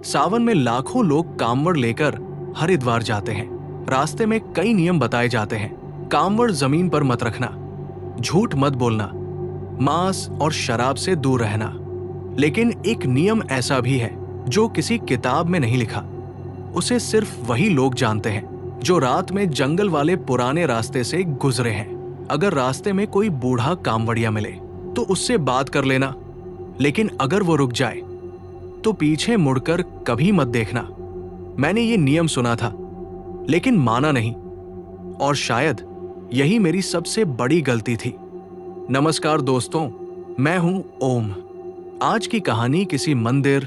सावन में लाखों लोग कांवड़ लेकर हरिद्वार जाते हैं। रास्ते में कई नियम बताए जाते हैं। कांवड़ जमीन पर मत रखना, झूठ मत बोलना, मांस और शराब से दूर रहना। लेकिन एक नियम ऐसा भी है जो किसी किताब में नहीं लिखा। उसे सिर्फ वही लोग जानते हैं जो रात में जंगल वाले पुराने रास्ते से गुजरे हैं। अगर रास्ते में कोई बूढ़ा कांवड़िया मिले तो उससे बात कर लेना, लेकिन अगर वो रुक जाए तो पीछे मुड़कर कभी मत देखना। मैंने ये नियम सुना था लेकिन माना नहीं, और शायद यही मेरी सबसे बड़ी गलती थी। नमस्कार दोस्तों, मैं हूं ओम। आज की कहानी किसी मंदिर,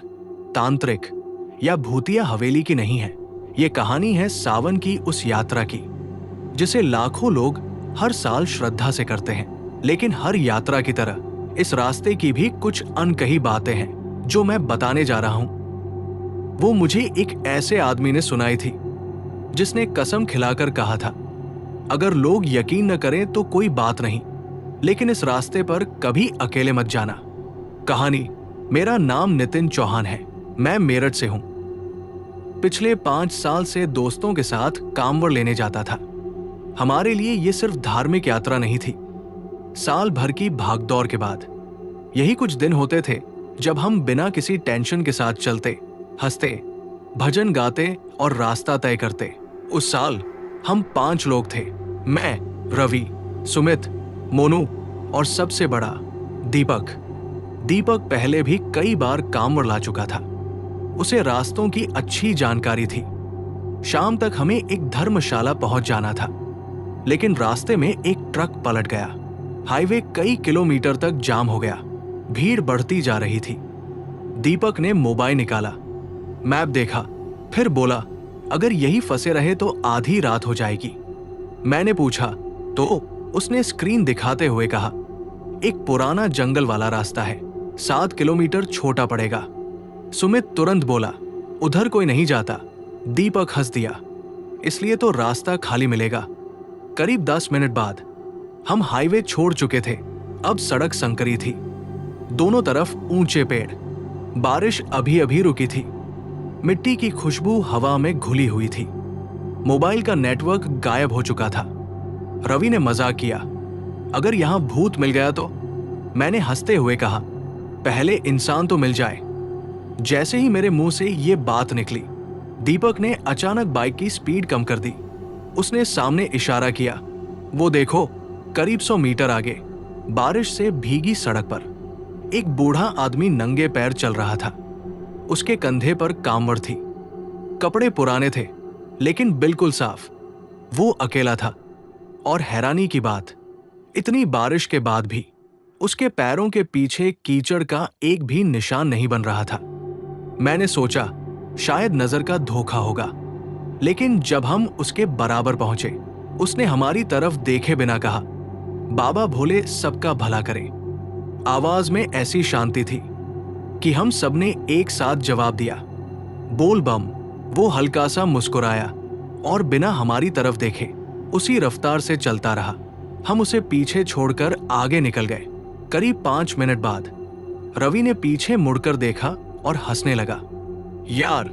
तांत्रिक या भूतिया हवेली की नहीं है। ये कहानी है सावन की उस यात्रा की जिसे लाखों लोग हर साल श्रद्धा से करते हैं। लेकिन हर यात्रा की तरह इस रास्ते की भी कुछ अनकही बातें हैं जो मैं बताने जा रहा हूं। वो मुझे एक ऐसे आदमी ने सुनाई थी जिसने कसम खिलाकर कहा था, अगर लोग यकीन न करें तो कोई बात नहीं, लेकिन इस रास्ते पर कभी अकेले मत जाना। कहानी, मेरा नाम नितिन चौहान है। मैं मेरठ से हूं। पिछले 5 साल से दोस्तों के साथ कांवड़ लेने जाता था। हमारे लिए ये सिर्फ धार्मिक यात्रा नहीं थी। साल भर की भागदौड़ के बाद यही कुछ दिन होते थे जब हम बिना किसी टेंशन के साथ चलते, हंसते, भजन गाते और रास्ता तय करते। उस साल हम 5 लोग थे। मैं, रवि, सुमित, मोनू और सबसे बड़ा दीपक। दीपक पहले भी कई बार कांवड़ ला चुका था। उसे रास्तों की अच्छी जानकारी थी। शाम तक हमें एक धर्मशाला पहुंच जाना था, लेकिन रास्ते में एक ट्रक पलट गया। हाईवे कई किलोमीटर तक जाम हो गया। भीड़ बढ़ती जा रही थी। दीपक ने मोबाइल निकाला, मैप देखा, फिर बोला, अगर यही फंसे रहे तो आधी रात हो जाएगी। मैंने पूछा तो उसने स्क्रीन दिखाते हुए कहा, एक पुराना जंगल वाला रास्ता है, 7 किलोमीटर छोटा पड़ेगा। सुमित तुरंत बोला, उधर कोई नहीं जाता। दीपक हंस दिया, इसलिए तो रास्ता खाली मिलेगा। करीब 10 मिनट बाद हम हाईवे छोड़ चुके थे। अब सड़क संकरी थी, दोनों तरफ ऊंचे पेड़। बारिश अभी अभी रुकी थी। मिट्टी की खुशबू हवा में घुली हुई थी। मोबाइल का नेटवर्क गायब हो चुका था। रवि ने मजाक किया, अगर यहां भूत मिल गया तो? मैंने हंसते हुए कहा, पहले इंसान तो मिल जाए। जैसे ही मेरे मुंह से ये बात निकली, दीपक ने अचानक बाइक की स्पीड कम कर दी। उसने सामने इशारा किया, वो देखो, करीब 100 मीटर आगे बारिश से भीगी सड़क पर एक बूढ़ा आदमी नंगे पैर चल रहा था। उसके कंधे पर कांवड़ थी। कपड़े पुराने थे लेकिन बिल्कुल साफ। वो अकेला था, और हैरानी की बात, इतनी बारिश के बाद भी उसके पैरों के पीछे कीचड़ का एक भी निशान नहीं बन रहा था। मैंने सोचा शायद नजर का धोखा होगा, लेकिन जब हम उसके बराबर पहुंचे, उसने हमारी तरफ देखे बिना कहा, बाबा भोले सबका भला करे। आवाज में ऐसी शांति थी कि हम सबने एक साथ जवाब दिया, बोल बम। वो हल्का सा मुस्कुराया और बिना हमारी तरफ देखे उसी रफ्तार से चलता रहा। हम उसे पीछे छोड़कर आगे निकल गए। करीब 5 मिनट बाद रवि ने पीछे मुड़कर देखा और हंसने लगा, यार,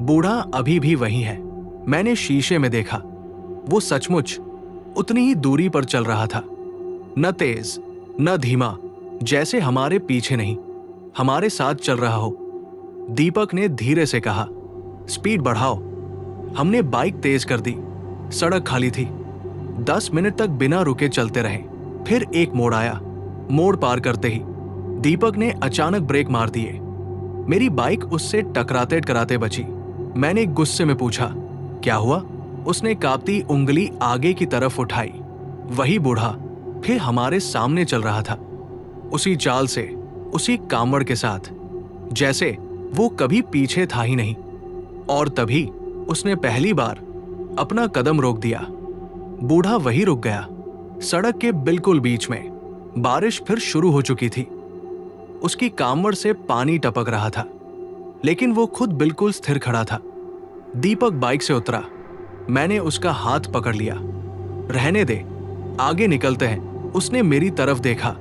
बूढ़ा अभी भी वही है। मैंने शीशे में देखा, वो सचमुच उतनी ही दूरी पर चल रहा था, न तेज न धीमा, जैसे हमारे पीछे नहीं, हमारे साथ चल रहा हो। दीपक ने धीरे से कहा, स्पीड बढ़ाओ। हमने बाइक तेज कर दी। सड़क खाली थी। 10 मिनट तक बिना रुके चलते रहे। फिर एक मोड़ आया। मोड़ पार करते ही दीपक ने अचानक ब्रेक मार दिए। मेरी बाइक उससे टकराते टकराते बची। मैंने गुस्से में पूछा, क्या हुआ? उसने कांपती उंगली आगे की तरफ उठाई। वही बूढ़ा फिर हमारे सामने चल रहा था, उसी चाल से, उसी कांवड़ के साथ, जैसे वो कभी पीछे था ही नहीं। और तभी उसने पहली बार अपना कदम रोक दिया। बूढ़ा वही रुक गया, सड़क के बिल्कुल बीच में। बारिश फिर शुरू हो चुकी थी। उसकी कांवड़ से पानी टपक रहा था, लेकिन वो खुद बिल्कुल स्थिर खड़ा था। दीपक बाइक से उतरा। मैंने उसका हाथ पकड़ लिया। रहने दे, आगे निकलते हैं। उसने मेरी तरफ देखा।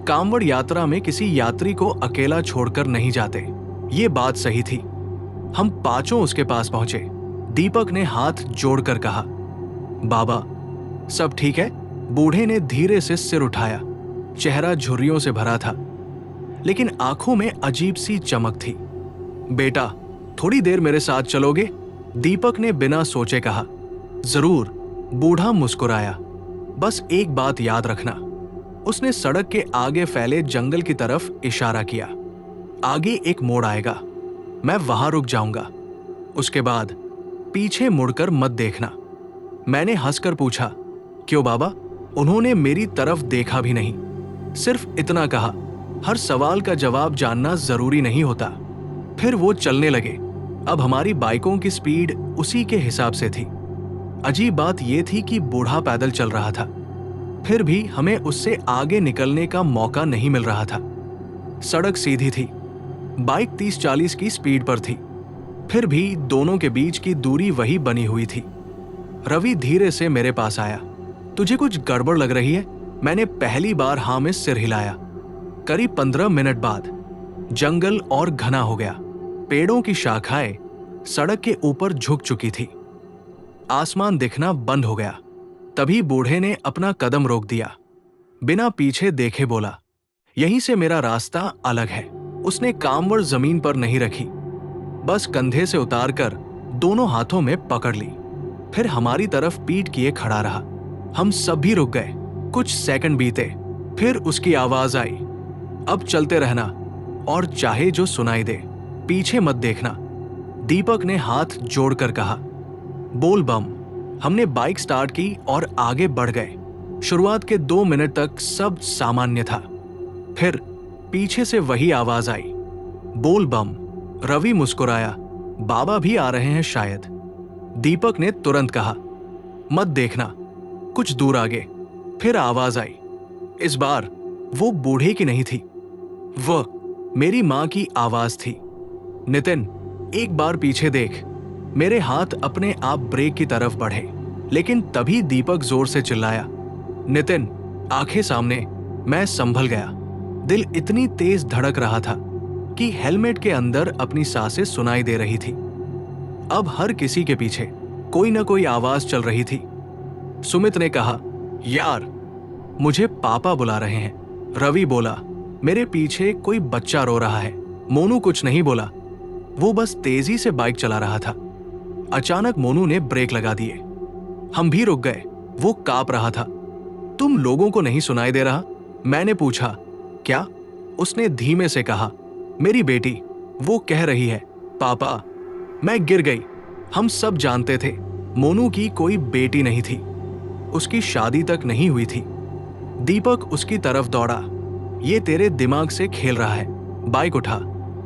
कांवड़ यात्रा में किसी यात्री को अकेला छोड़कर नहीं जाते। ये बात सही थी। हम पांचों उसके पास पहुंचे। दीपक ने हाथ जोड़कर कहा, बाबा सब ठीक है? बूढ़े ने धीरे से सिर उठाया। चेहरा झुर्रियों से भरा था, लेकिन आंखों में अजीब सी चमक थी। बेटा थोड़ी देर मेरे साथ चलोगे? दीपक ने बिना सोचे कहा। जरूर, बूढ़ा मुस्कुराया। बस एक बात याद रखना। उसने सड़क के आगे फैले जंगल की तरफ इशारा किया। आगे एक मोड़ आएगा, मैं वहां रुक जाऊंगा। उसके बाद पीछे मुड़कर मत देखना। मैंने हंसकर पूछा, क्यों बाबा? उन्होंने मेरी तरफ देखा भी नहीं, सिर्फ इतना कहा, हर सवाल का जवाब जानना जरूरी नहीं होता। फिर वो चलने लगे। अब हमारी बाइकों की स्पीड उसी के हिसाब से थी। अजीब बात यह थी कि बूढ़ा पैदल चल रहा था, फिर भी हमें उससे आगे निकलने का मौका नहीं मिल रहा था। सड़क सीधी थी, बाइक 30-40 की स्पीड पर थी, फिर भी दोनों के बीच की दूरी वही बनी हुई थी। रवि धीरे से मेरे पास आया। तुझे कुछ गड़बड़ लग रही है? मैंने पहली बार हाँ में सिर हिलाया। करीब 15 मिनट बाद जंगल और घना हो गया। पेड़ों की शाखाएं सड़क के ऊपर झुक चुकी थी। आसमान दिखना बंद हो गया। तभी बूढ़े ने अपना कदम रोक दिया। बिना पीछे देखे बोला, यहीं से मेरा रास्ता अलग है। उसने कामवड़ जमीन पर नहीं रखी, बस कंधे से उतारकर दोनों हाथों में पकड़ ली। फिर हमारी तरफ पीठ किए खड़ा रहा। हम सब भी रुक गए। कुछ सेकंड बीते, फिर उसकी आवाज आई, अब चलते रहना और चाहे जो सुनाई दे, पीछे मत देखना। दीपक ने हाथ जोड़कर कहा, बोल बम। हमने बाइक स्टार्ट की और आगे बढ़ गए। शुरुआत के 2 मिनट तक सब सामान्य था। फिर पीछे से वही आवाज आई, बोल बम। रवि मुस्कुराया, बाबा भी आ रहे हैं शायद। दीपक ने तुरंत कहा, मत देखना। कुछ दूर आगे फिर आवाज आई। इस बार वो बूढ़े की नहीं थी, वह मेरी मां की आवाज थी। नितिन, एक बार पीछे देख। मेरे हाथ अपने आप ब्रेक की तरफ बढ़े, लेकिन तभी दीपक जोर से चिल्लाया, नितिन, आंखें सामने। मैं संभल गया। दिल इतनी तेज धड़क रहा था कि हेलमेट के अंदर अपनी सांसें सुनाई दे रही थी। अब हर किसी के पीछे कोई ना कोई आवाज चल रही थी। सुमित ने कहा, यार, मुझे पापा बुला रहे हैं। रवि बोला, मेरे पीछे कोई बच्चा रो रहा है। मोनू कुछ नहीं बोला, वो बस तेजी से बाइक चला रहा था। अचानक मोनू ने ब्रेक लगा दिए। हम भी रुक गए। वो कांप रहा था। तुम लोगों को नहीं सुनाई दे रहा? मैंने पूछा। क्या? उसने धीमे से कहा, मेरी बेटी, वो कह रही है पापा। मैं गिर गई। हम सब जानते थे मोनू की कोई बेटी नहीं थी, उसकी शादी तक नहीं हुई थी। दीपक उसकी तरफ दौड़ा। ये तेरे दिमाग से खेल रहा है। बाइक उठा।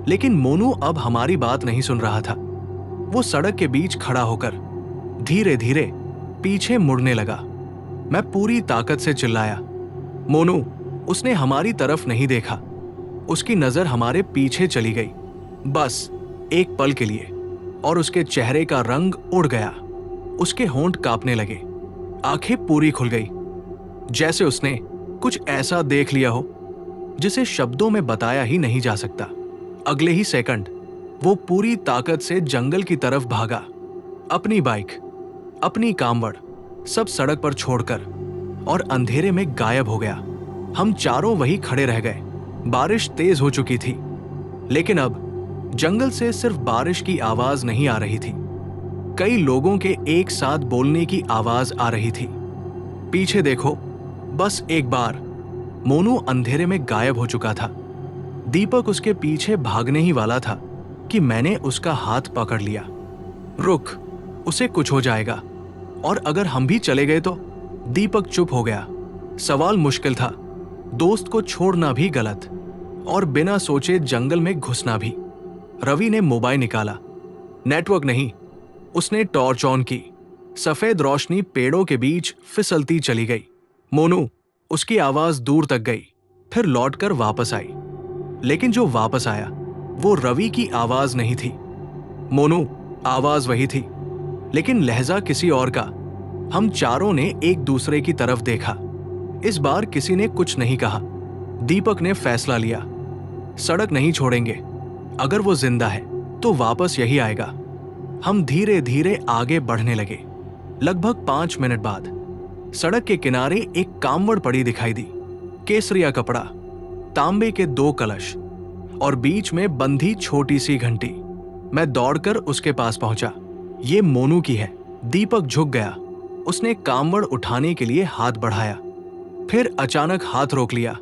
लेकिन मोनू अब हमारी बात नहीं सुन रहा था। वो सड़क के बीच खड़ा होकर धीरे धीरे पीछे मुड़ने लगा। मैं पूरी ताकत से चिल्लाया, मोनू। उसने हमारी तरफ नहीं देखा। उसकी नजर हमारे पीछे चली गई, बस एक पल के लिए, और उसके चेहरे का रंग उड़ गया। उसके होंठ कांपने लगे, आंखें पूरी खुल गई, जैसे उसने कुछ ऐसा देख लिया हो जिसे शब्दों में बताया ही नहीं जा सकता। अगले ही सेकंड वो पूरी ताकत से जंगल की तरफ भागा। अपनी बाइक, अपनी कामवड़ सब सड़क पर छोड़कर, और अंधेरे में गायब हो गया। हम चारों वहीं खड़े रह गए। बारिश तेज हो चुकी थी, लेकिन अब जंगल से सिर्फ बारिश की आवाज नहीं आ रही थी, कई लोगों के एक साथ बोलने की आवाज आ रही थी। पीछे देखो, बस एक बार। मोनू अंधेरे में गायब हो चुका था। दीपक उसके पीछे भागने ही वाला था कि मैंने उसका हाथ पकड़ लिया। रुक, उसे कुछ हो जाएगा, और अगर हम भी चले गए तो? दीपक चुप हो गया। सवाल मुश्किल था, दोस्त को छोड़ना भी गलत, और बिना सोचे जंगल में घुसना भी। रवि ने मोबाइल निकाला। नेटवर्क नहीं। उसने टॉर्च ऑन की। सफेद रोशनी पेड़ों के बीच फिसलती चली गई। मोनू, उसकी आवाज दूर तक गई, फिर लौटकर वापस आई। लेकिन जो वापस आया वो रवि की आवाज नहीं थी। मोनू, आवाज वही थी, लेकिन लहजा किसी और का। हम चारों ने एक दूसरे की तरफ देखा। इस बार किसी ने कुछ नहीं कहा। दीपक ने फैसला लिया, सड़क नहीं छोड़ेंगे। अगर वो जिंदा है तो वापस यही आएगा। हम धीरे धीरे आगे बढ़ने लगे। लगभग 5 मिनट बाद सड़क के किनारे एक कांवड़ पड़ी दिखाई दी। केसरिया कपड़ा, तांबे के 2 कलश और बीच में बंधी छोटी सी घंटी। मैं दौड़कर उसके पास पहुंचा। ये मोनू की है। दीपक झुक गया। उसने कांवड़ उठाने के लिए हाथ बढ़ाया, फिर अचानक हाथ रोक लिया।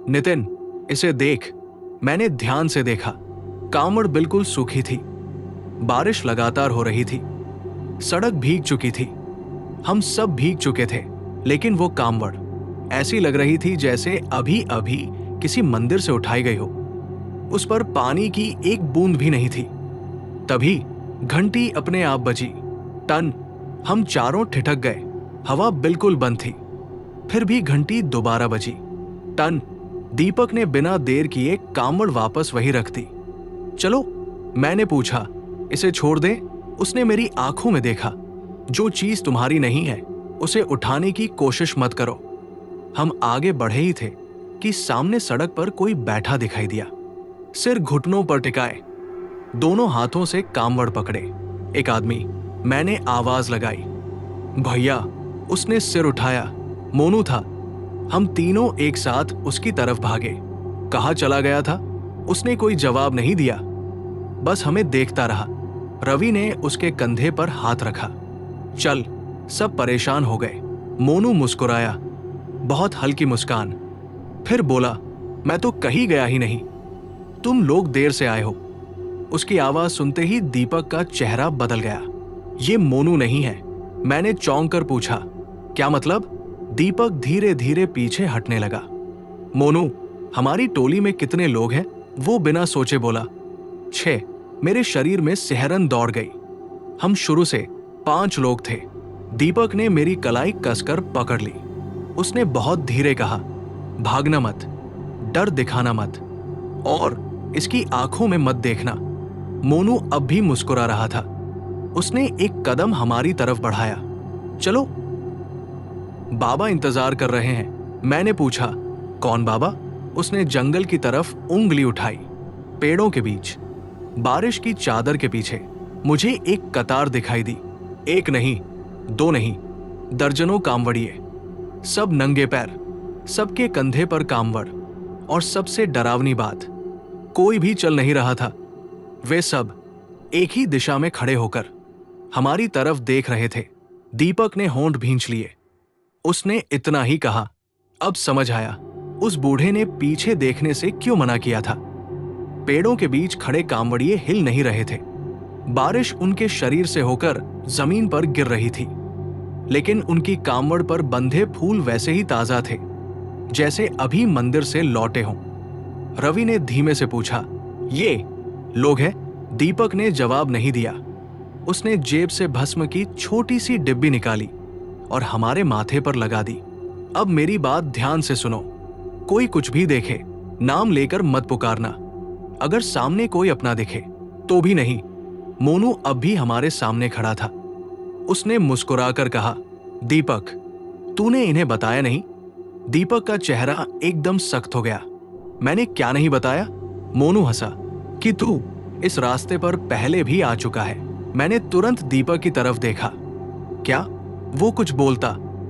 नितिन, इसे देख। मैंने ध्यान से देखा। कांवड़ बिल्कुल सूखी थी। बारिश लगातार हो रही थी। सड़क भीग चुकी थी। हम सब भीग चुके थे, लेकिन वो कांवड़ ऐसी लग रही थी जैसे अभी अभी किसी मंदिर से उठाई गई हो। उस पर पानी की एक बूंद भी नहीं थी। तभी घंटी अपने आप बजी। टन। हम चारों ठिठक गए। हवा बिल्कुल बंद थी। फिर भी घंटी दोबारा बजी। टन। दीपक ने बिना देर किए कांवड़ वापस वही रख दी। चलो, मैंने पूछा, इसे छोड़ दे? उसने मेरी आंखों में देखा। जो चीज तुम्हारी नहीं है उसे उठाने की कोशिश मत करो। हम आगे बढ़े ही थे कि सामने सड़क पर कोई बैठा दिखाई दिया। सिर घुटनों पर टिकाए, दोनों हाथों से कांवड़ पकड़े एक आदमी। मैंने आवाज लगाई, भैया। उसने सिर उठाया। मोनू था। हम तीनों एक साथ उसकी तरफ भागे। कहाँ चला गया था? उसने कोई जवाब नहीं दिया, बस हमें देखता रहा। रवि ने उसके कंधे पर हाथ रखा। चल। सब परेशान हो गए। मोनू मुस्कुराया, बहुत हल्की मुस्कान। फिर बोला, मैं तो कहीं गया ही नहीं, तुम लोग देर से आए हो। उसकी आवाज सुनते ही दीपक का चेहरा बदल गया। ये मोनू नहीं है। मैंने चौंक कर पूछा, क्या मतलब? दीपक धीरे धीरे पीछे हटने लगा। मोनू, हमारी टोली में कितने लोग हैं? वो बिना सोचे बोला, 6। मेरे शरीर में सिहरन दौड़ गई। हम शुरू से 5 लोग थे। दीपक ने मेरी कलाई कसकर पकड़ ली। उसने बहुत धीरे कहा, भागना मत, डर दिखाना मत, और इसकी आंखों में मत देखना। मोनू अब भी मुस्कुरा रहा था। उसने एक कदम हमारी तरफ बढ़ाया। चलो, बाबा इंतजार कर रहे हैं। मैंने पूछा, कौन बाबा? उसने जंगल की तरफ उंगली उठाई। पेड़ों के बीच, बारिश की चादर के पीछे मुझे एक कतार दिखाई दी। 1 नहीं, 2 नहीं, दर्जनों कांवड़िए, सब नंगे पैर, सबके कंधे पर कांवड़। और सबसे डरावनी बात, कोई भी चल नहीं रहा था। वे सब एक ही दिशा में खड़े होकर हमारी तरफ देख रहे थे। दीपक ने होंठ भींच लिए। उसने इतना ही कहा, अब समझ आया उस बूढ़े ने पीछे देखने से क्यों मना किया था। पेड़ों के बीच खड़े कांवड़िए हिल नहीं रहे थे। बारिश उनके शरीर से होकर जमीन पर गिर रही थी, लेकिन उनकी कांवड़ पर बंधे फूल वैसे ही ताजा थे जैसे अभी मंदिर से लौटे हों। रवि ने धीमे से पूछा, ये लोग हैं? दीपक ने जवाब नहीं दिया। उसने जेब से भस्म की छोटी सी डिब्बी निकाली और हमारे माथे पर लगा दी। अब मेरी बात ध्यान से सुनो। कोई कुछ भी देखे, नाम लेकर मत पुकारना। अगर सामने कोई अपना दिखे तो भी नहीं। मोनू अब भी हमारे सामने खड़ा था। उसने मुस्कुराकर कहा, दीपक, तूने इन्हें बताया नहीं? दीपक का चेहरा एकदम सख्त हो गया। मैंने क्या नहीं बताया? मोनू हंसा, कि तू इस रास्ते पर पहले भी आ चुका है। मैंने तुरंत दीपक की तरफ देखा। क्या? वो कुछ बोलता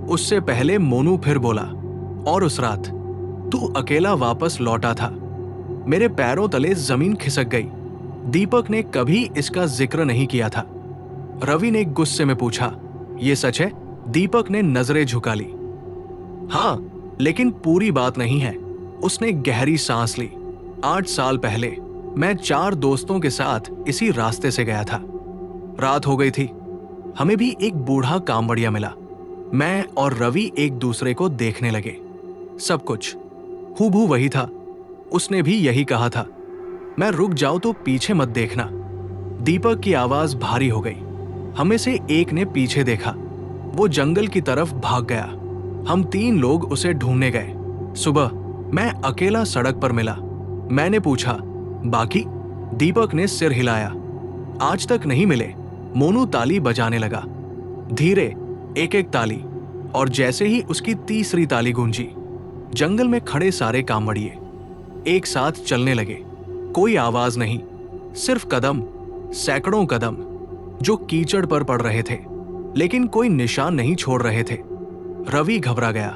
उससे पहले मोनू फिर बोला, और उस रात तू अकेला वापस लौटा था। मेरे पैरों तले जमीन खिसक गई। दीपक ने कभी इसका जिक्र नहीं किया था। रवि ने गुस्से में पूछा, ये सच है? दीपक ने नजरें झुका ली। हाँ, लेकिन पूरी बात नहीं है। उसने गहरी सांस ली। 8 साल पहले मैं 4 दोस्तों के साथ इसी रास्ते से गया था। रात हो गई थी। हमें भी एक बूढ़ा कांवड़िया मिला। मैं और रवि एक दूसरे को देखने लगे। सब कुछ हूबहू वही था। उसने भी यही कहा था, मैं रुक जाऊं तो पीछे मत देखना। दीपक की आवाज भारी हो गई। हमें से एक ने पीछे देखा। वो जंगल की तरफ भाग गया। हम 3 लोग उसे ढूंढने गए। सुबह मैं अकेला सड़क पर मिला। मैंने पूछा, बाकी? दीपक ने सिर हिलाया, आज तक नहीं मिले। मोनू ताली बजाने लगा, धीरे, एक एक ताली, और जैसे ही उसकी तीसरी ताली गूंजी, जंगल में खड़े सारे कांवड़िए एक साथ चलने लगे। कोई आवाज नहीं, सिर्फ कदम, सैकड़ों कदम जो कीचड़ पर पड़ रहे थे, लेकिन कोई निशान नहीं छोड़ रहे थे। रवि घबरा गया।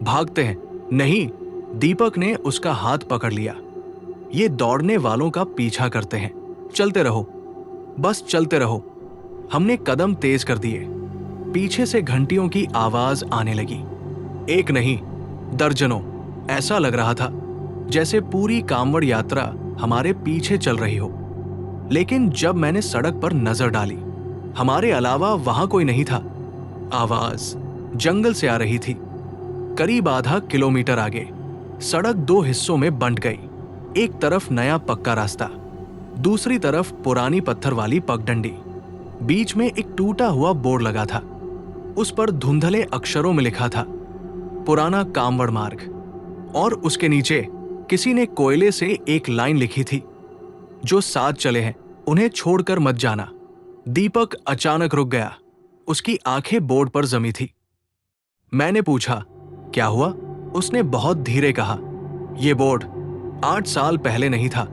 भागते हैं। नहीं, दीपक ने उसका हाथ पकड़ लिया। ये दौड़ने वालों का पीछा करते हैं। चलते रहो, बस चलते रहो। हमने कदम तेज कर दिए। पीछे से घंटियों की आवाज आने लगी। एक नहीं, दर्जनों। ऐसा लग रहा था जैसे पूरी कांवड़ यात्रा हमारे पीछे चल रही हो। लेकिन जब मैंने सड़क पर नजर डाली, हमारे अलावा वहां कोई नहीं था। आवाज जंगल से आ रही थी। करीब आधा किलोमीटर आगे सड़क दो हिस्सों में बंट गई। एक तरफ नया पक्का रास्ता, दूसरी तरफ पुरानी पत्थर वाली पगडंडी। बीच में एक टूटा हुआ बोर्ड लगा था। उस पर धुंधले अक्षरों में लिखा था, पुराना कांवड़ मार्ग। और उसके नीचे किसी ने कोयले से एक लाइन लिखी थी, जो साथ चले हैं उन्हें छोड़कर मत जाना। दीपक अचानक रुक गया। उसकी आंखें बोर्ड पर जमी थी। मैंने पूछा, क्या हुआ? उसने बहुत धीरे कहा, यह बोर्ड 8 साल पहले नहीं था।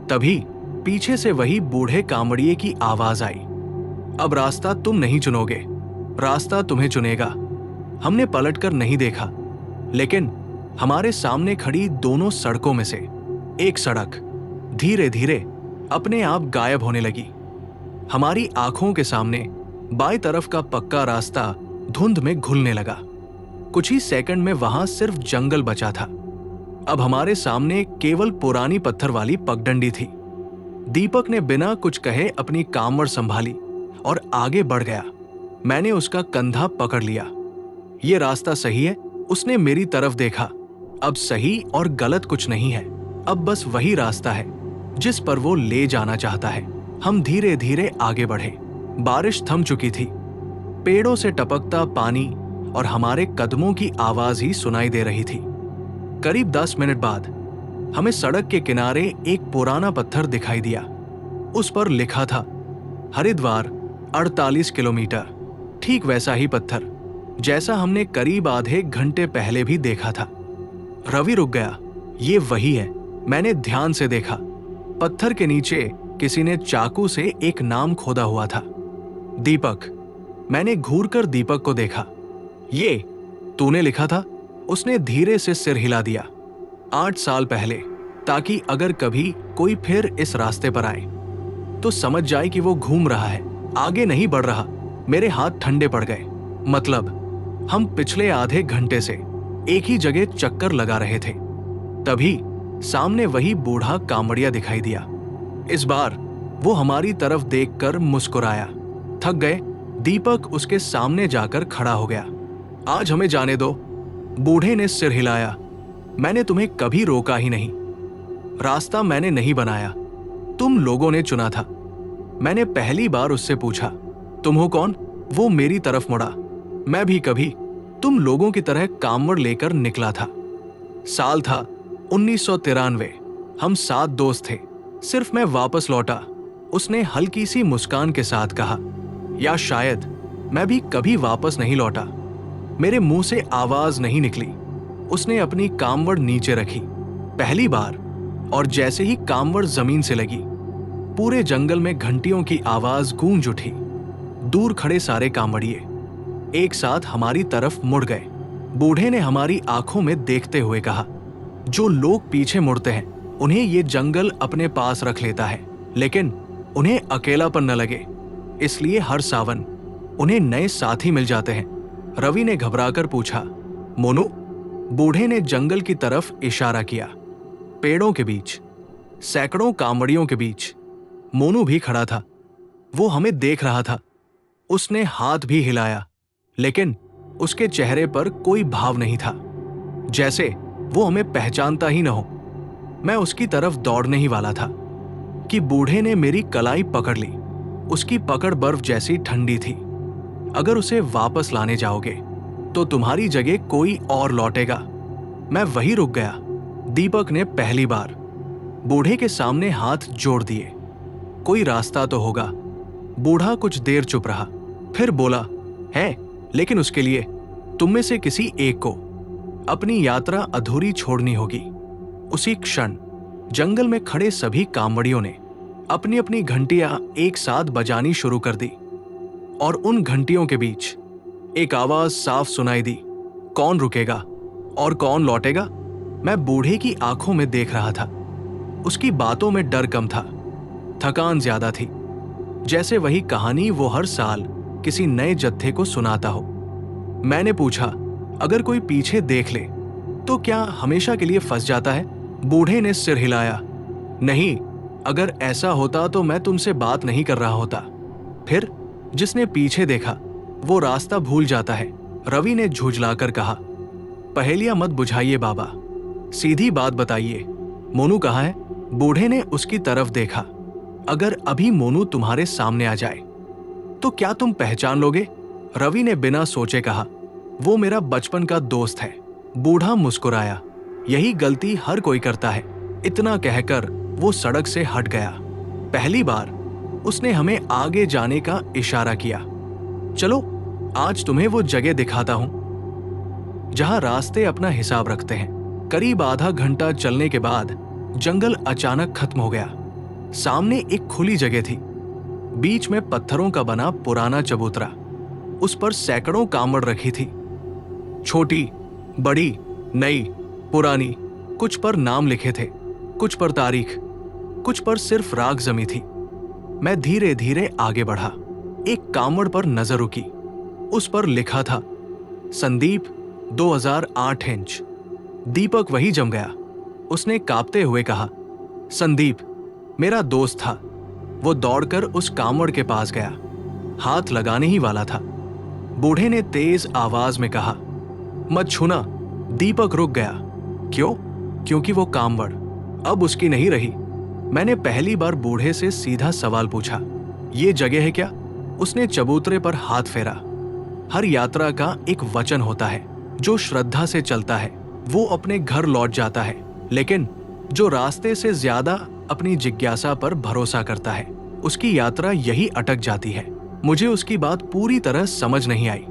तभी पीछे से वही बूढ़े कांवड़िए की आवाज आई, अब रास्ता तुम नहीं चुनोगे, रास्ता तुम्हें चुनेगा। हमने पलटकर नहीं देखा, लेकिन हमारे सामने खड़ी दोनों सड़कों में से एक सड़क धीरे धीरे अपने आप गायब होने लगी। हमारी आंखों के सामने बाईं तरफ का पक्का रास्ता धुंध में घुलने लगा। कुछ ही सेकंड में वहां सिर्फ जंगल बचा था। अब हमारे सामने केवल पुरानी पत्थर वाली पगडंडी थी। दीपक ने बिना कुछ कहे अपनी कांवड़ संभाली और आगे बढ़ गया। मैंने उसका कंधा पकड़ लिया। यह रास्ता सही है? उसने मेरी तरफ देखा। अब सही और गलत कुछ नहीं है, अब बस वही रास्ता है जिस पर वो ले जाना चाहता है। हम धीरे धीरे आगे बढ़े। बारिश थम चुकी थी। पेड़ों से टपकता पानी और हमारे कदमों की आवाज ही सुनाई दे रही थी। करीब 10 मिनट बाद हमें सड़क के किनारे एक पुराना पत्थर दिखाई दिया। उस पर लिखा था, हरिद्वार 48 किलोमीटर। ठीक वैसा ही पत्थर जैसा हमने करीब आधे घंटे पहले भी देखा था। रवि रुक गया। ये वही है। मैंने ध्यान से देखा। पत्थर के नीचे किसी ने चाकू से एक नाम खोदा हुआ था, दीपक। मैंने घूरकर दीपक को देखा। ये तूने लिखा था? उसने धीरे से सिर हिला दिया। 8 साल पहले, ताकि अगर कभी कोई फिर इस रास्ते पर आए तो समझ जाए कि वो घूम रहा है, आगे नहीं बढ़ रहा। मेरे हाथ ठंडे पड़ गए। मतलब हम पिछले आधे घंटे से एक ही जगह चक्कर लगा रहे थे। तभी सामने वही बूढ़ा कांवड़िया दिखाई दिया। इस बार वो हमारी तरफ देखकर मुस्कुराया। थक गए? दीपक उसके सामने जाकर खड़ा हो गया। आज हमें जाने दो। बूढ़े ने सिर हिलाया। मैंने तुम्हें कभी रोका ही नहीं। रास्ता मैंने नहीं बनाया, तुम लोगों ने चुना था। मैंने पहली बार उससे पूछा, तुम हो कौन? वो मेरी तरफ मुड़ा। मैं भी कभी तुम लोगों की तरह कांवड़ लेकर निकला था। साल था 1993। हम 7 दोस्त थे। सिर्फ मैं वापस लौटा। उसने हल्की सी मुस्कान के साथ कहा, या शायद मैं भी कभी वापस नहीं लौटा। मेरे मुंह से आवाज नहीं निकली। उसने अपनी कांवड़ नीचे रखी, पहली बार, और जैसे ही कांवड़ जमीन से लगी, पूरे जंगल में घंटियों की आवाज गूंज उठी। दूर खड़े सारे कांवड़िए एक साथ हमारी तरफ मुड़ गए। बूढ़े ने हमारी आंखों में देखते हुए कहा, जो लोग पीछे मुड़ते हैं उन्हें ये जंगल अपने पास रख लेता है, लेकिन उन्हें अकेलापन न लगे, इसलिए हर सावन उन्हें नए साथी मिल जाते हैं। रवि ने घबराकर पूछा, मोनू? बूढ़े ने जंगल की तरफ इशारा किया। पेड़ों के बीच, सैकड़ों कांवड़ियों के बीच मोनू भी खड़ा था। वो हमें देख रहा था। उसने हाथ भी हिलाया, लेकिन उसके चेहरे पर कोई भाव नहीं था, जैसे वो हमें पहचानता ही न हो। मैं उसकी तरफ दौड़ने ही वाला था कि बूढ़े ने मेरी कलाई पकड़ ली। उसकी पकड़ बर्फ जैसी ठंडी थी। अगर उसे वापस लाने जाओगे तो तुम्हारी जगह कोई और लौटेगा। मैं वहीं रुक गया। दीपक ने पहली बार बूढ़े के सामने हाथ जोड़ दिए। कोई रास्ता तो होगा। बूढ़ा कुछ देर चुप रहा, फिर बोला, है, लेकिन उसके लिए तुम में से किसी एक को अपनी यात्रा अधूरी छोड़नी होगी। उसी क्षण जंगल में खड़े सभी कांवड़ियों ने अपनी अपनी घंटियां एक साथ बजानी शुरू कर दी और उन घंटियों के बीच एक आवाज साफ सुनाई दी, कौन रुकेगा और कौन लौटेगा। मैं बूढ़े की आंखों में देख रहा था। उसकी बातों में डर कम था, थकान ज्यादा थी, जैसे वही कहानी वो हर साल किसी नए जत्थे को सुनाता हो। मैंने पूछा, अगर कोई पीछे देख ले तो क्या हमेशा के लिए फंस जाता है? बूढ़े ने सिर हिलाया, नहीं, अगर ऐसा होता तो मैं तुमसे बात नहीं कर रहा होता। फिर जिसने पीछे देखा वो रास्ता भूल जाता है, रवि ने झुंझलाकर कहा। पहेलियां मत बुझाइए बाबा, सीधी बात बताइए, मोनू कहाँ है? बूढ़े ने उसकी तरफ देखा। अगर अभी मोनू तुम्हारे सामने आ जाए तो क्या तुम पहचान लोगे? रवि ने बिना सोचे कहा, वो मेरा बचपन का दोस्त है। बूढ़ा मुस्कुराया, यही गलती हर कोई करता है। इतना कहकर वो सड़क से हट गया। पहली बार उसने हमें आगे जाने का इशारा किया। चलो आज तुम्हें वो जगह दिखाता हूं जहां रास्ते अपना हिसाब रखते हैं। करीब आधा घंटा चलने के बाद जंगल अचानक खत्म हो गया। सामने एक खुली जगह थी, बीच में पत्थरों का बना पुराना चबूतरा। उस पर सैकड़ों कांवड़ रखी थी, छोटी, बड़ी, नई, पुरानी। कुछ पर नाम लिखे थे, कुछ पर तारीख, कुछ पर सिर्फ राख जमी थी। मैं धीरे धीरे आगे बढ़ा। एक कांवड़ पर नजर रुकी। उस पर लिखा था, संदीप 2008 इंच। दीपक वही जम गया। उसने कांपते हुए कहा, संदीप मेरा दोस्त था। वो दौड़कर उस कांवड़ के पास गया, हाथ लगाने ही वाला था। बूढ़े ने तेज आवाज में कहा, मत छूना। दीपक रुक गया। क्यों? क्योंकि वो कांवड़ अब उसकी नहीं रही। मैंने पहली बार बूढ़े से सीधा सवाल पूछा, ये जगह है क्या? उसने चबूतरे पर हाथ फेरा। हर यात्रा का एक वचन होता है, जो श्रद्धा से चलता है वो अपने घर लौट जाता है, लेकिन जो रास्ते से ज्यादा अपनी जिज्ञासा पर भरोसा करता है उसकी यात्रा यही अटक जाती है। मुझे उसकी बात पूरी तरह समझ नहीं आई।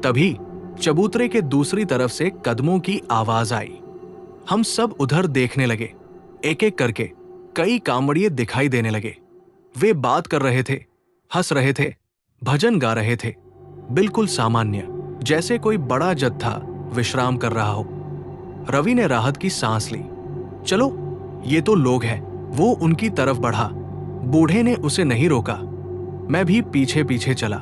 तभी चबूतरे के दूसरी तरफ से कदमों की आवाज आई। हम सब उधर देखने लगे। एक एक करके कई कांवड़िए दिखाई देने लगे। वे बात कर रहे थे, हंस रहे थे, भजन गा रहे थे, बिल्कुल सामान्य, जैसे कोई बड़ा जत्था विश्राम कर रहा हो। रवि ने राहत की सांस ली। चलो ये तो लोग हैं। वो उनकी तरफ बढ़ा। बूढ़े ने उसे नहीं रोका। मैं भी पीछे पीछे चला।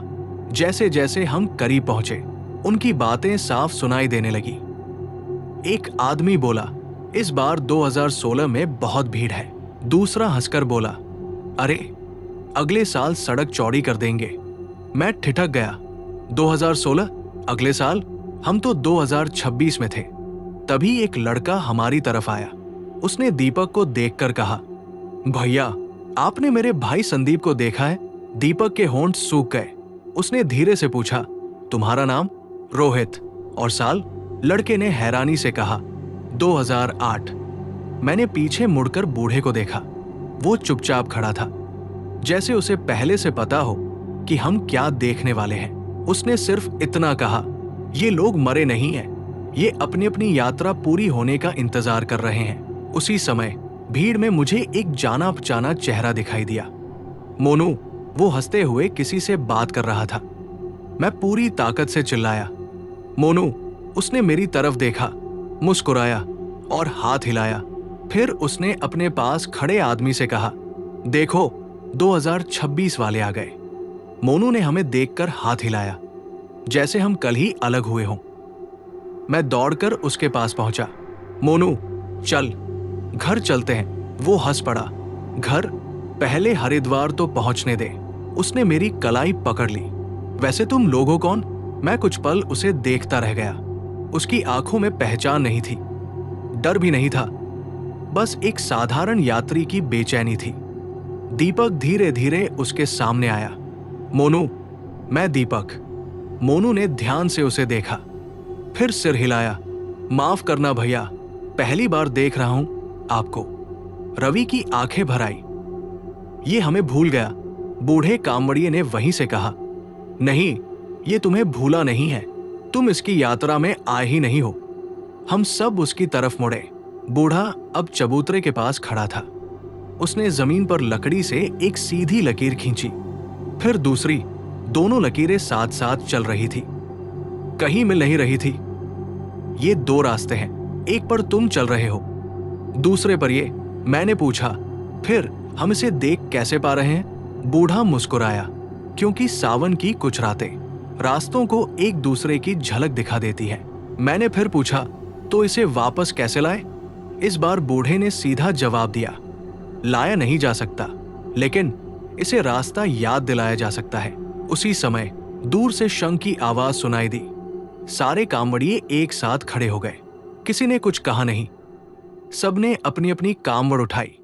जैसे जैसे हम करीब पहुंचे उनकी बातें साफ सुनाई देने लगी। एक आदमी बोला, इस बार 2016 में बहुत भीड़ है। दूसरा हंसकर बोला, अरे अगले साल सड़क चौड़ी कर देंगे। मैं ठिठक गया, 2016? अगले साल? हम तो 2026 में थे। तभी एक लड़का हमारी तरफ आया। उसने दीपक को देखकर कहा, भैया आपने मेरे भाई संदीप को देखा है? दीपक के होंठ सूख गए। उसने धीरे से पूछा, तुम्हारा नाम? रोहित। और साल? लड़के ने हैरानी से कहा, 2008। मैंने पीछे मुड़कर बूढ़े को देखा। वो चुपचाप खड़ा था, जैसे उसे पहले से पता हो कि हम क्या देखने वाले हैं। उसने सिर्फ इतना कहा, ये लोग मरे नहीं हैं, ये अपनी अपनी यात्रा पूरी होने का इंतजार कर रहे हैं। उसी समय भीड़ में मुझे एक जाना पहचाना चेहरा दिखाई दिया। मोनू। वो हंसते हुए किसी से बात कर रहा था। मैं पूरी ताकत से चिल्लाया, मोनू। उसने मेरी तरफ देखा, मुस्कुराया और हाथ हिलाया। फिर उसने अपने पास खड़े आदमी से कहा, देखो 2026 वाले आ गए। मोनू ने हमें देखकर हाथ हिलाया, जैसे हम कल ही अलग हुए हों। मैं दौड़कर उसके पास पहुंचा। मोनू चल, घर चलते हैं। वो हंस पड़ा। घर? पहले हरिद्वार तो पहुंचने दे। उसने मेरी कलाई पकड़ ली। वैसे तुम लोग हो कौन? मैं कुछ पल उसे देखता रह गया। उसकी आंखों में पहचान नहीं थी, डर भी नहीं था, बस एक साधारण यात्री की बेचैनी थी। दीपक धीरे धीरे उसके सामने आया। मोनू। मैं दीपक। मोनू ने ध्यान से उसे देखा, फिर सिर हिलाया। माफ करना भैया, पहली बार देख रहा हूं आपको। रवि की आंखें भर आई। ये हमें भूल गया, बूढ़े कांवड़िए ने वहीं से कहा। नहीं, ये तुम्हें भूला नहीं है, तुम इसकी यात्रा में आए ही नहीं हो। हम सब उसकी तरफ मुड़े। बूढ़ा अब चबूतरे के पास खड़ा था। उसने जमीन पर लकड़ी से एक सीधी लकीर खींची, फिर दूसरी। दोनों लकीरें साथ साथ चल रही थी, कहीं मिल नहीं रही थी। ये दो रास्ते हैं, एक पर तुम चल रहे हो, दूसरे पर ये। मैंने पूछा, फिर हम इसे देख कैसे पा रहे हैं? बूढ़ा मुस्कुराया, क्योंकि सावन की कुछ रातें रास्तों को एक दूसरे की झलक दिखा देती है। मैंने फिर पूछा, तो इसे वापस कैसे लाए? इस बार बूढ़े ने सीधा जवाब दिया, लाया नहीं जा सकता, लेकिन इसे रास्ता याद दिलाया जा सकता है। उसी समय दूर से शंख की आवाज सुनाई दी। सारे कांवड़िए एक साथ खड़े हो गए। किसी ने कुछ कहा नहीं, सबने अपनी अपनी कांवड़ उठाई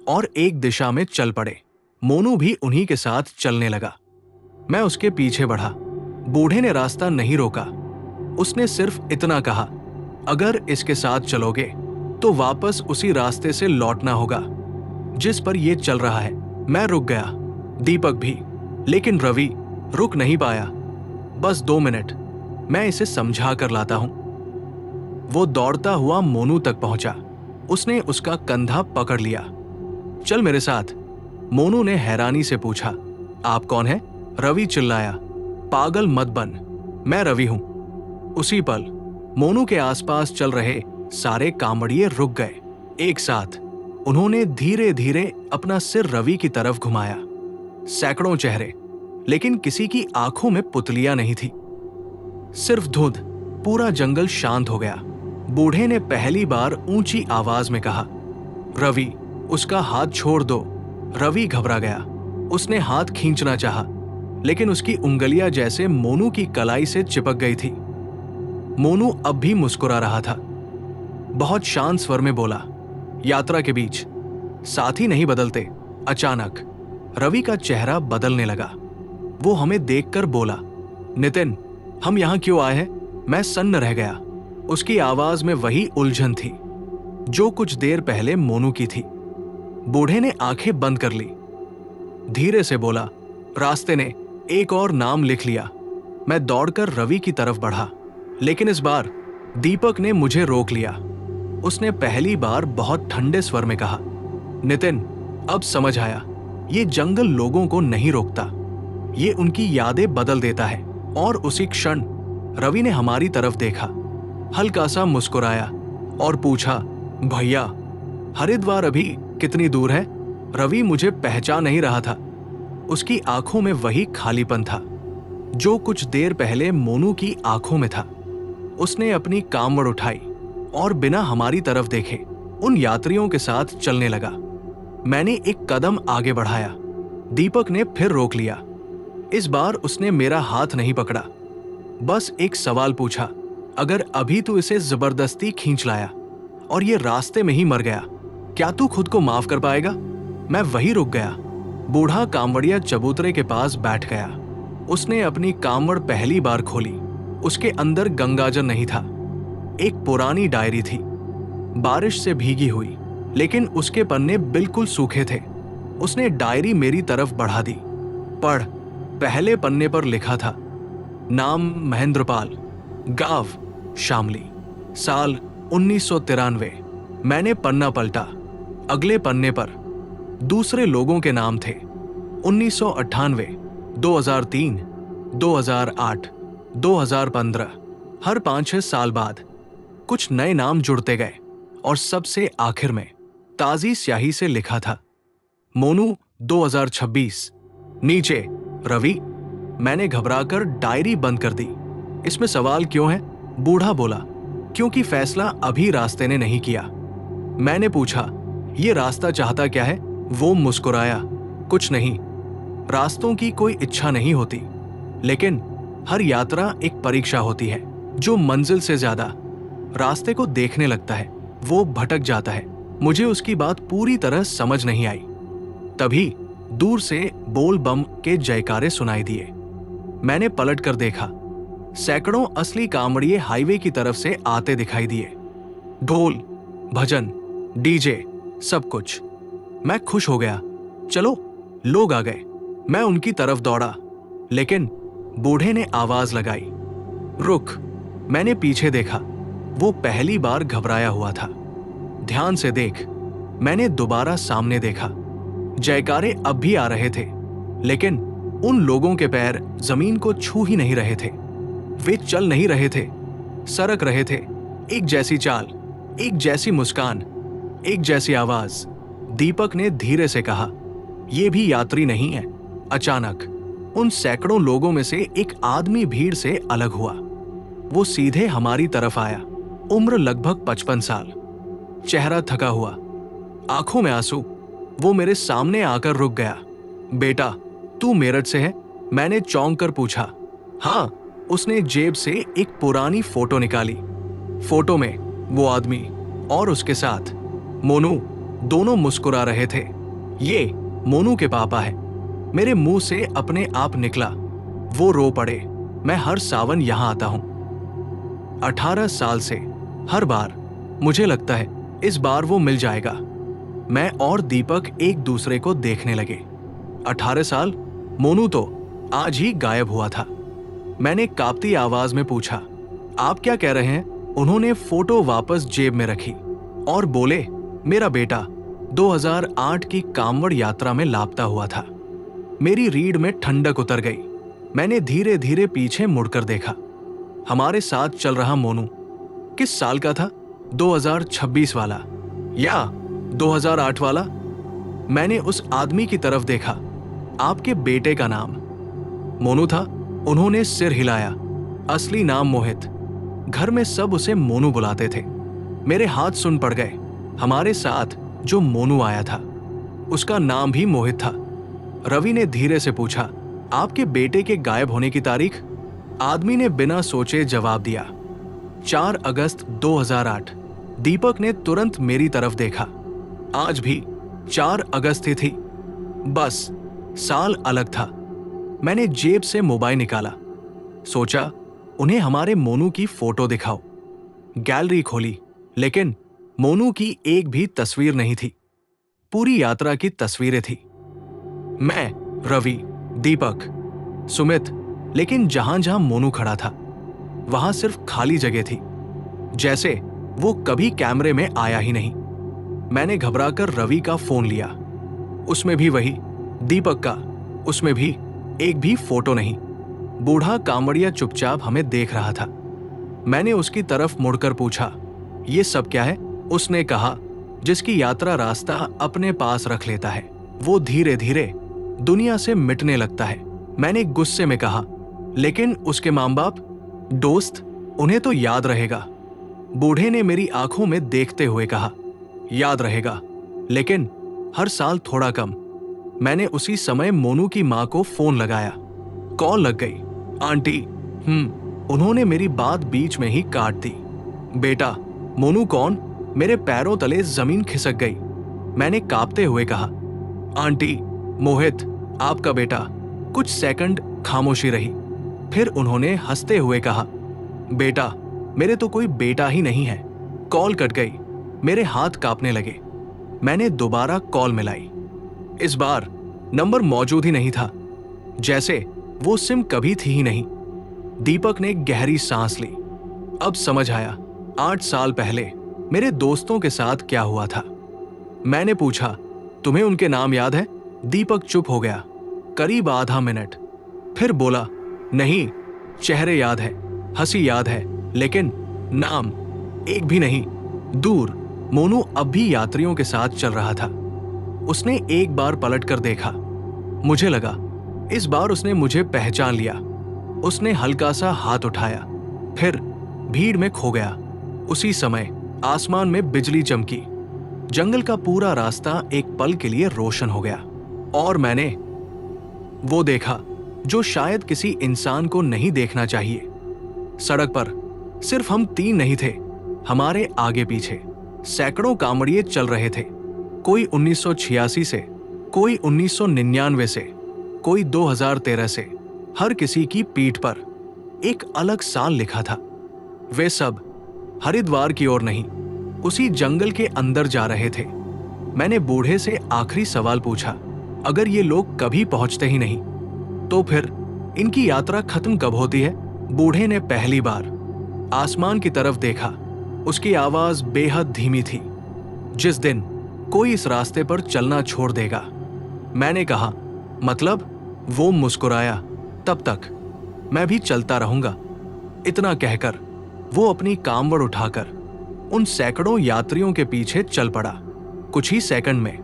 और एक दिशा में चल पड़े। मोनू भी उन्हीं के साथ चलने लगा। मैं उसके पीछे बढ़ा। बूढ़े ने रास्ता नहीं रोका, उसने सिर्फ इतना कहा, अगर इसके साथ चलोगे तो वापस उसी रास्ते से लौटना होगा जिस पर यह चल रहा है। मैं रुक गया, दीपक भी, लेकिन रवि रुक नहीं पाया। बस 2 मिनट, मैं इसे समझा कर लाता हूं। वो दौड़ता हुआ मोनू तक पहुंचा। उसने उसका कंधा पकड़ लिया। चल मेरे साथ। मोनू ने हैरानी से पूछा, आप कौन हैं? रवि चिल्लाया, पागल मत बन, मैं रवि हूं। उसी पल मोनू के आसपास चल रहे सारे कांवड़िए रुक गए। एक साथ उन्होंने धीरे धीरे अपना सिर रवि की तरफ घुमाया। सैकड़ों चेहरे, लेकिन किसी की आंखों में पुतलियां नहीं थी, सिर्फ धुंध। पूरा जंगल शांत हो गया। बूढ़े ने पहली बार ऊंची आवाज में कहा, रवि, उसका हाथ छोड़ दो। रवि घबरा गया। उसने हाथ खींचना चाहा, लेकिन उसकी उंगलियां जैसे मोनू की कलाई से चिपक गई थी। मोनू अब भी मुस्कुरा रहा था। बहुत शांत स्वर में बोला, यात्रा के बीच साथी नहीं बदलते। अचानक रवि का चेहरा बदलने लगा। वो हमें देखकर बोला, नितिन, हम यहां क्यों आए हैं? मैं सन्न रह गया। उसकी आवाज में वही उलझन थी जो कुछ देर पहले मोनू की थी। बूढ़े ने आंखें बंद कर ली, धीरे से बोला, रास्ते ने एक और नाम लिख लिया। मैं दौड़कर रवि की तरफ बढ़ा, लेकिन इस बार दीपक ने मुझे रोक लिया। उसने पहली बार बहुत ठंडे स्वर में कहा, नितिन, अब समझ आया, ये जंगल लोगों को नहीं रोकता, ये उनकी यादें बदल देता है। और उसी क्षण रवि ने हमारी तरफ देखा, हल्का सा मुस्कुराया और पूछा, भैया, हरिद्वार अभी कितनी दूर है? रवि मुझे पहचान नहीं रहा था। उसकी आंखों में वही खालीपन था जो कुछ देर पहले मोनू की आंखों में था। उसने अपनी कांवड़ उठाई और बिना हमारी तरफ देखे उन यात्रियों के साथ चलने लगा। मैंने एक कदम आगे बढ़ाया, दीपक ने फिर रोक लिया। इस बार उसने मेरा हाथ नहीं पकड़ा, बस एक सवाल पूछा, अगर अभी तू इसे जबरदस्ती खींच लाया और ये रास्ते में ही मर गया, क्या तू खुद को माफ कर पाएगा? मैं वहीं रुक गया। बूढ़ा कांवड़िया चबूतरे के पास बैठ गया। उसने अपनी कांवड़ पहली बार खोली। उसके अंदर गंगाजल नहीं था, एक पुरानी डायरी थी, बारिश से भीगी हुई, लेकिन उसके पन्ने बिल्कुल सूखे थे। उसने डायरी मेरी तरफ बढ़ा दी। पढ़। पहले पन्ने पर लिखा था, नाम महेंद्रपाल, गांव शामली, साल 1993। मैंने पन्ना पलटा। अगले पन्ने पर दूसरे लोगों के नाम थे, 1998, 2003, 2008, 2015। हर 5-6 साल बाद कुछ नए नाम जुड़ते गए और सबसे आखिर में ताजी स्याही से लिखा था, मोनू 2026। नीचे रवि। मैंने घबराकर डायरी बंद कर दी। इसमें सवाल क्यों है? बूढ़ा बोला, क्योंकि फैसला अभी रास्ते ने नहीं किया। मैंने पूछा, ये रास्ता चाहता क्या है? वो मुस्कुराया, कुछ नहीं, रास्तों की कोई इच्छा नहीं होती, लेकिन हर यात्रा एक परीक्षा होती है। जो मंजिल से ज्यादा रास्ते को देखने लगता है वो भटक जाता है। मुझे उसकी बात पूरी तरह समझ नहीं आई। तभी दूर से बोल बम के जयकारे सुनाई दिए। मैंने पलट कर देखा, सैकड़ों असली कांवड़िए हाईवे की तरफ से आते दिखाई दिए। ढोल, भजन, डीजे, सब कुछ। मैं खुश हो गया। चलो, लोग आ गए। मैं उनकी तरफ दौड़ा, लेकिन बूढ़े ने आवाज लगाई, रुक। मैंने पीछे देखा। वो पहली बार घबराया हुआ था। ध्यान से देख। मैंने दोबारा सामने देखा। जयकारे अब भी आ रहे थे, लेकिन उन लोगों के पैर जमीन को छू ही नहीं रहे थे। वे चल नहीं रहे थे, सरक रहे थे। एक जैसी चाल, एक जैसी मुस्कान, एक जैसी आवाज। दीपक ने धीरे से कहा, "ये भी यात्री नहीं है।" अचानक उन सैकड़ों लोगों में से एक आदमी भीड़ से अलग हुआ। वो सीधे हमारी तरफ आया। उम्र लगभग 55 साल, चेहरा थका हुआ, आंखों में आंसू। वो मेरे सामने आकर रुक गया। "बेटा, तू मेरठ से है?" मैंने चौंक कर पूछा। "हाँ।" उसने जेब से एक पुरानी फोटो निकाली। फोटो में वो आदमी और उसके साथ मोनू दोनों मुस्कुरा रहे थे। "ये मोनू के पापा है।" मेरे मुंह से अपने आप निकला। वो रो पड़े। "मैं हर सावन यहां आता हूं। 18 साल से, हर बार। मुझे लगता है इस बार वो मिल जाएगा।" मैं और दीपक एक दूसरे को देखने लगे। 18 साल? मोनू तो आज ही गायब हुआ था। मैंने कांपती आवाज में पूछा, "आप क्या कह रहे हैं?" उन्होंने फोटो वापस जेब में रखी और बोले, "मेरा बेटा 2008 की कांवड़ यात्रा में लापता हुआ था।" मेरी रीढ़ में ठंडक उतर गई। मैंने धीरे धीरे पीछे मुड़कर देखा। हमारे साथ चल रहा मोनू किस साल का था? 2026 वाला या 2008 वाला? मैंने उस आदमी की तरफ देखा। "आपके बेटे का नाम?" "मोनू था।" उन्होंने सिर हिलाया। "असली नाम मोहित। घर में सब उसे मोनू बुलाते थे।" मेरे हाथ सुन पड़ गए। हमारे साथ जो मोनू आया था उसका नाम भी मोहित था। रवि ने धीरे से पूछा, "आपके बेटे के गायब होने की तारीख?" आदमी ने बिना सोचे जवाब दिया, 4 अगस्त 2008। दीपक ने तुरंत मेरी तरफ देखा। आज भी 4 अगस्त ही थी, बस साल अलग था। मैंने जेब से मोबाइल निकाला। सोचा उन्हें हमारे मोनू की फोटो दिखाओ। गैलरी खोली, लेकिन मोनू की एक भी तस्वीर नहीं थी। पूरी यात्रा की तस्वीरें थी। मैं, रवि, दीपक, सुमित, लेकिन जहां जहां मोनू खड़ा था वहां सिर्फ खाली जगह थी, जैसे वो कभी कैमरे में आया ही नहीं। मैंने घबराकर रवि का फोन लिया। उसमें भी वही, दीपक का, उसमें भी एक भी फोटो नहीं। बूढ़ा कांवड़िया चुपचाप हमें देख रहा था। मैंने उसकी तरफ मुड़कर पूछा, "ये सब क्या है?" उसने कहा, "जिसकी यात्रा रास्ता अपने पास रख लेता है वो धीरे धीरे दुनिया से मिटने लगता है।" मैंने गुस्से में कहा, "लेकिन उसके माँ बाप, दोस्त, उन्हें तो याद रहेगा।" बूढ़े ने मेरी आंखों में देखते हुए कहा, "याद रहेगा, लेकिन हर साल थोड़ा कम।" मैंने उसी समय मोनू की मां को फोन लगाया। कॉल लग गई। "आंटी।" उन्होंने मेरी बात बीच में ही काट दी। "बेटा, मोनू कौन?" मेरे पैरों तले जमीन खिसक गई। मैंने कांपते हुए कहा, "आंटी, मोहित, आपका बेटा।" कुछ सेकंड खामोशी रही। फिर उन्होंने हंसते हुए कहा, "बेटा, मेरे तो कोई बेटा ही नहीं है।" कॉल कट गई। मेरे हाथ कांपने लगे। मैंने दोबारा कॉल मिलाई। इस बार नंबर मौजूद ही नहीं था, जैसे वो सिम कभी थी ही नहीं। दीपक ने गहरी सांस ली। अब समझ आया 8 साल पहले मेरे दोस्तों के साथ क्या हुआ था। मैंने पूछा, "तुम्हें उनके नाम याद है?" दीपक चुप हो गया, करीब आधा मिनट। फिर बोला, "नहीं, चेहरे याद है, हंसी याद है, लेकिन नाम एक भी नहीं।" दूर मोनू अब भी यात्रियों के साथ चल रहा था। उसने एक बार पलट कर देखा। मुझे लगा इस बार उसने मुझे पहचान लिया। उसने हल्का सा हाथ उठाया, फिर भीड़ में खो गया। उसी समय आसमान में बिजली चमकी। जंगल का पूरा रास्ता एक पल के लिए रोशन हो गया और मैंने वो देखा जो शायद किसी इंसान को नहीं देखना चाहिए। सड़क पर सिर्फ हम 3 नहीं थे। हमारे आगे पीछे सैकड़ों कांवड़िए चल रहे थे। कोई 1986 से, कोई 1999 से, कोई 2013 से। हर किसी की पीठ पर एक अलग साल लिखा था। वे सब हरिद्वार की ओर नहीं, उसी जंगल के अंदर जा रहे थे। मैंने बूढ़े से आखिरी सवाल पूछा, "अगर ये लोग कभी पहुंचते ही नहीं, तो फिर इनकी यात्रा खत्म कब होती है?" बूढ़े ने पहली बार आसमान की तरफ देखा। उसकी आवाज बेहद धीमी थी। "जिस दिन कोई इस रास्ते पर चलना छोड़ देगा, मैंने कहा, मतलब? वो मुस्कुराया, तब तक मैं भी चलता रहूंगा। इतना कहकर वो अपनी कामवड़ उठाकर उन सैकड़ों यात्रियों के पीछे चल पड़ा। कुछ ही सेकंड में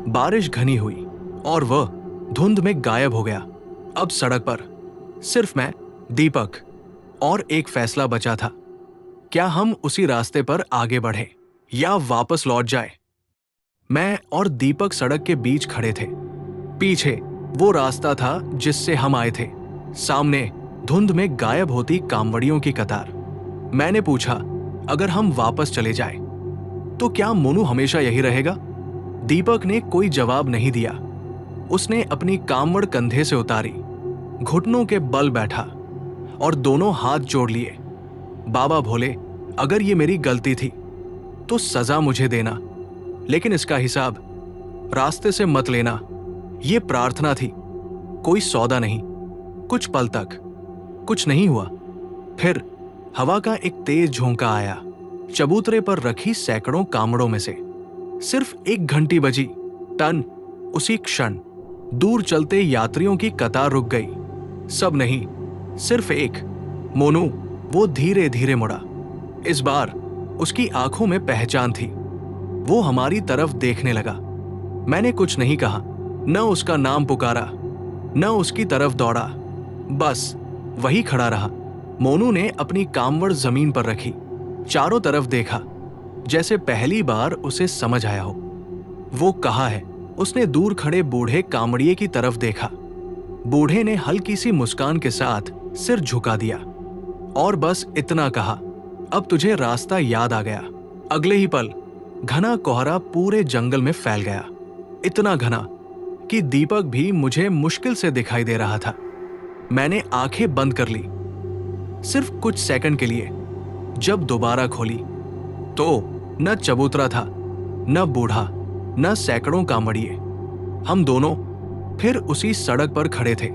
बारिश घनी हुई और वह धुंध में गायब हो गया। अब सड़क पर सिर्फ मैं, दीपक और एक फैसला बचा था। क्या हम उसी रास्ते पर आगे बढ़े या वापस लौट जाए? मैं और दीपक सड़क के बीच खड़े थे। पीछे वो रास्ता था जिससे हम आए थे, सामने धुंध में गायब होती कांवड़ियों की कतार। मैंने पूछा, अगर हम वापस चले जाए तो क्या मोनू हमेशा यही रहेगा? दीपक ने कोई जवाब नहीं दिया। उसने अपनी कांवड़ कंधे से उतारी, घुटनों के बल बैठा और दोनों हाथ जोड़ लिए। बाबा भोले, अगर ये मेरी गलती थी तो सजा मुझे देना, लेकिन इसका हिसाब रास्ते से मत लेना। ये प्रार्थना थी, कोई सौदा नहीं। कुछ पल तक कुछ नहीं हुआ। फिर हवा का एक तेज झोंका आया। चबूतरे पर रखी सैकड़ों कामड़ों में से सिर्फ एक घंटी बजी। टन उसी क्षण दूर चलते यात्रियों की कतार रुक गई। सब नहीं, सिर्फ एक, मोनू। वो धीरे धीरे मुड़ा। इस बार उसकी आंखों में पहचान थी। वो हमारी तरफ देखने लगा। मैंने कुछ नहीं कहा, न उसका नाम पुकारा, न उसकी तरफ दौड़ा, बस वही खड़ा रहा। मोनू ने अपनी कामवड़ जमीन पर रखी, चारों तरफ देखा, जैसे पहली बार उसे समझ आया हो। वो कहाँ है? उसने दूर खड़े बूढ़े कामड़िए की तरफ देखा। बूढ़े ने हल्की सी मुस्कान के साथ सिर झुका दिया और बस इतना कहा, अब तुझे रास्ता याद आ गया। अगले ही पल घना कोहरा पूरे जंगल में फैल गया, इतना घना कि दीपक भी मुझे मुश्किल से दिखाई दे रहा था। मैंने आंखें बंद कर ली, सिर्फ कुछ सेकंड के लिए। जब दोबारा खोली तो न चबूतरा था, न बूढ़ा, न सैकड़ों कांवड़िए। हम दोनों फिर उसी सड़क पर खड़े थे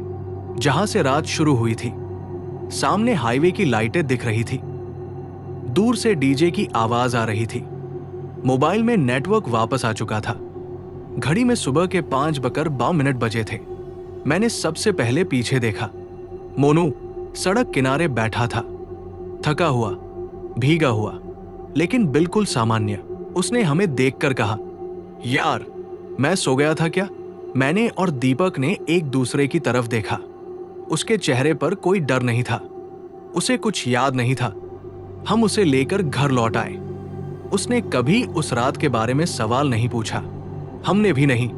जहां से रात शुरू हुई थी। सामने हाईवे की लाइटें दिख रही थी, दूर से डीजे की आवाज आ रही थी। मोबाइल में नेटवर्क वापस आ चुका था। घड़ी में सुबह के 5:52 बजे थे। मैंने सबसे पहले पीछे देखा। मोनू सड़क किनारे बैठा था, थका हुआ, भीगा हुआ, लेकिन बिल्कुल सामान्य। उसने हमें देखकर कहा, यार मैं सो गया था क्या? मैंने और दीपक ने एक दूसरे की तरफ देखा। उसके चेहरे पर कोई डर नहीं था, उसे कुछ याद नहीं था। हम उसे लेकर घर लौट आए। उसने कभी उस रात के बारे में सवाल नहीं पूछा, हमने भी नहीं।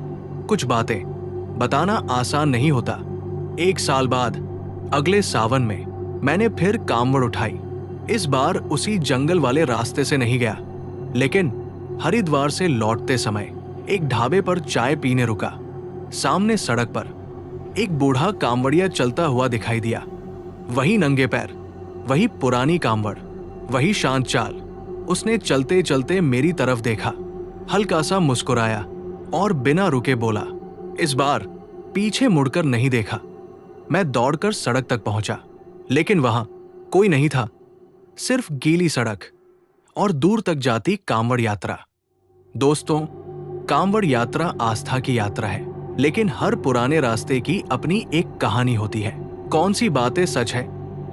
कुछ बातें बताना आसान नहीं होता। 1 साल बाद अगले सावन में मैंने फिर कांवड़ उठाई। इस बार उसी जंगल वाले रास्ते से नहीं गया, लेकिन हरिद्वार से लौटते समय एक ढाबे पर चाय पीने रुका। सामने सड़क पर एक बूढ़ा कांवड़िया चलता हुआ दिखाई दिया। वही नंगे पैर, वही पुरानी कांवड़, वही शांत चाल। उसने चलते चलते मेरी तरफ देखा, हल्का सा मुस्कुराया और बिना रुके बोला। इस बार पीछे मुड़कर नहीं देखा। मैं दौड़कर सड़क तक पहुंचा, लेकिन वहां कोई नहीं था, सिर्फ गीली सड़क और दूर तक जाती कांवड़ यात्रा। दोस्तों, कांवड़ यात्रा आस्था की यात्रा है, लेकिन हर पुराने रास्ते की अपनी एक कहानी होती है। कौन सी बातें सच है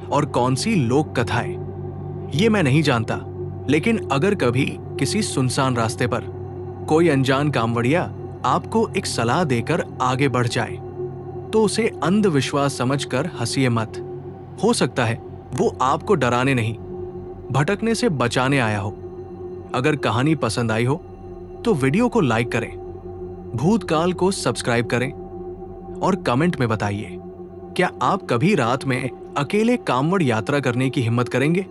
और कौन सी लोक कथाएं, ये मैं नहीं जानता, लेकिन अगर कभी किसी सुनसान रास्ते पर कोई अनजान कांवड़िया आपको एक सलाह देकर आगे बढ़ जाए, तो उसे अंधविश्वास समझकर हंसिए मत। हो सकता है वो आपको डराने नहीं, भटकने से बचाने आया हो। अगर कहानी पसंद आई हो तो वीडियो को लाइक करें, भूतकाल को सब्सक्राइब करें और कमेंट में बताइए, क्या आप कभी रात में अकेले कांवड़ यात्रा करने की हिम्मत करेंगे?